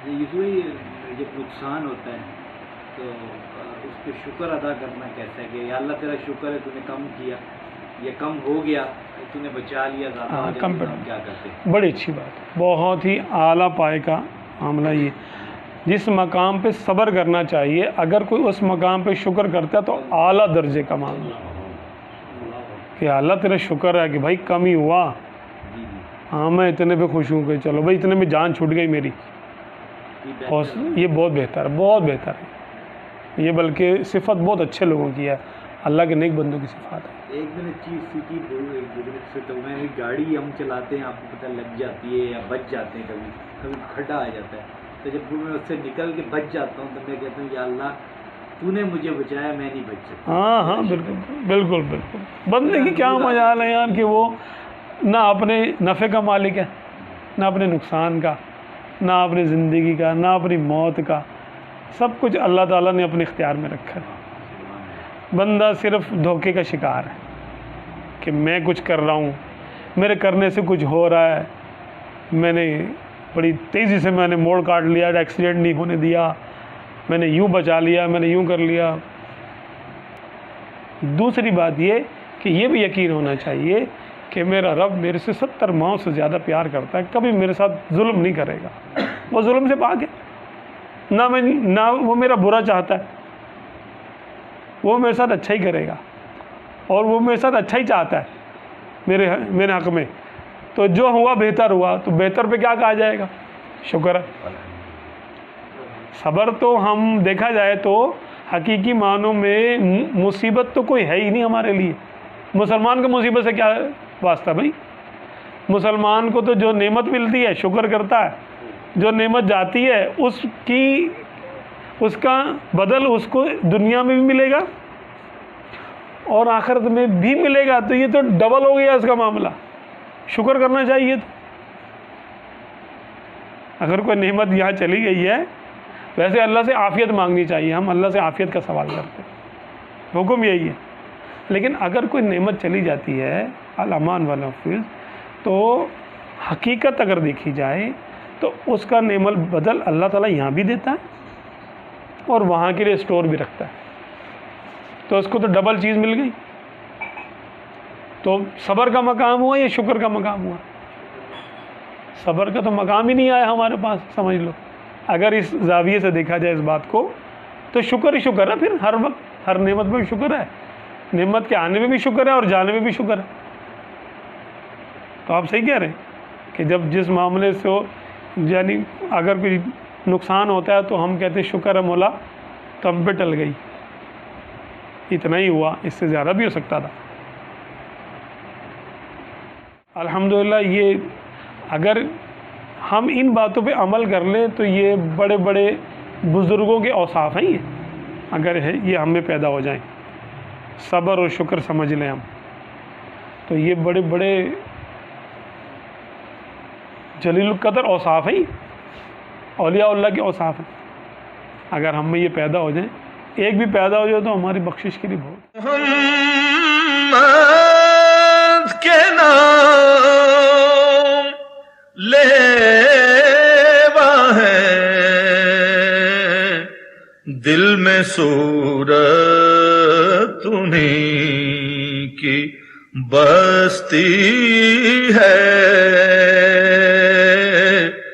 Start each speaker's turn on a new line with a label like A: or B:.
A: Usually جب نقصان ہوتا ہے تو اس پہ شکر ادا کرنا کیسا ہے کہ یا اللہ تیرا شکر ہے تو نے کم کیا یا کم ہو گیا تو نے بچا لیا زیادہ ہو
B: کم
A: جائے تو ہم کیا کرتے ہیں؟
B: بڑی اچھی بات ہے، بہت ہی اعلیٰ پائے کا معاملہ یہ، جس مقام پہ صبر کرنا چاہیے اگر کوئی اس مقام پہ شکر کرتا ہے تو اعلیٰ درجے کا معاملہ کہ اللہ تیرا شکر ہے کہ بھائی کم ہی ہوا،
A: جی جی
B: ہاں میں اتنے پہ خوش ہوں کہ چلو بھائی اتنے میں جان چھوٹ گئی میری،
A: یہ
B: اور
A: بہتر ہے۔
B: یہ بہت بہتر ہے، بہت بہتر ہے یہ، بلکہ صفت بہت اچھے لوگوں کی ہے، اللہ کے نیک بندوں کی صفات ہے۔
A: ایک میں نے چیز سیکھی ایک بزرگ سے، تو میں نے گاڑی ہم چلاتے ہیں آپ کو پتہ لگ جاتی ہے یا بچ جاتے ہیں، کبھی کبھی کھڈا آ جاتا ہے، تو جب میں اس سے نکل کے بچ جاتا ہوں تو میں کہتا ہوں یا اللہ تو نے مجھے بچایا، میں نہیں بچ سکتا۔
B: ہاں ہاں بالکل بالکل بالکل، بندے کی کیا مجال ہے یار کہ وہ نہ اپنے نفع کا مالک ہے، نہ اپنے نقصان کا، نہ اپنی زندگی کا، نہ اپنی موت کا، سب کچھ اللہ تعالیٰ نے اپنے اختیار میں رکھا ہے۔ بندہ صرف دھوکے کا شکار ہے کہ میں کچھ کر رہا ہوں، میرے کرنے سے کچھ ہو رہا ہے، میں نے بڑی تیزی سے میں نے موڑ کاٹ لیا، ایکسیڈنٹ نہیں ہونے دیا، میں نے یوں بچا لیا، میں نے یوں کر لیا۔ دوسری بات یہ کہ یہ بھی یقین ہونا چاہیے کہ میرا رب میرے سے 70 ماؤں سے زیادہ پیار کرتا ہے، کبھی میرے ساتھ ظلم نہیں کرے گا، وہ ظلم سے پاک ہے، نہ وہ میرا برا چاہتا ہے، وہ میرے ساتھ اچھا ہی کرے گا، اور وہ میرے ساتھ اچھا ہی چاہتا ہے میرے حق میں، تو جو ہوا بہتر ہوا، تو بہتر پہ کیا کہا جائے گا؟ شکر ہے۔ صبر تو ہم دیکھا جائے تو حقیقی معنوں میں مصیبت تو کوئی ہے ہی نہیں ہمارے لیے، مسلمان کو مصیبت سے کیا واسطہ بھائی؟ مسلمان کو تو جو نعمت ملتی ہے شکر کرتا ہے، جو نعمت جاتی ہے اس کا بدل اس کو دنیا میں بھی ملے گا اور آخرت میں بھی ملے گا، تو یہ تو ڈبل ہو گیا اس کا معاملہ، شکر کرنا چاہیے۔ تو اگر کوئی نعمت یہاں چلی گئی ہے، ویسے اللہ سے عافیت مانگنی چاہیے، ہم اللہ سے عافیت کا سوال کرتے ہیں، حکم یہی ہے، لیکن اگر کوئی نعمت چلی جاتی ہے الامان والحفظ، تو حقیقت اگر دیکھی جائے تو اس کا نعمت بدل اللہ تعالیٰ یہاں بھی دیتا ہے اور وہاں کے لیے اسٹور بھی رکھتا ہے، تو اس کو تو ڈبل چیز مل گئی۔ تو صبر کا مقام ہوا یا شکر کا مقام ہوا؟ صبر کا تو مقام ہی نہیں آیا ہمارے پاس، سمجھ لو، اگر اس زاویے سے دیکھا جائے اس بات کو، تو شکر ہی شکر ہے، پھر ہر وقت ہر نعمت میں بھی شکر ہے، نعمت کے آنے میں بھی شکر ہے اور جانے میں بھی شکر ہے۔ تو آپ صحیح کہہ رہے ہیں کہ جب جس معاملے سے ہو، یعنی اگر کوئی نقصان ہوتا ہے تو ہم کہتے ہیں شکر ہے مولا تو ہم پہ ٹل گئی، اتنا ہی ہوا، اس سے زیادہ بھی ہو سکتا تھا۔ الحمدللہ یہ اگر ہم ان باتوں پہ عمل کر لیں تو یہ بڑے بڑے بزرگوں کے اوصاف ہیں، یہ اگر یہ ہم میں پیدا ہو جائیں، صبر اور شکر سمجھ لیں ہم، تو یہ بڑے بڑے جلیل القدر اوصاف ہیں، اولیاء اللہ کے اوصاف ہیں، اگر ہم میں یہ پیدا ہو جائیں، ایک بھی پیدا ہو جائے تو ہماری بخشش کے لیے بہت۔
C: محمد کے نام لیوا ہے، دل میں صورت انہیں کی بستی ہے،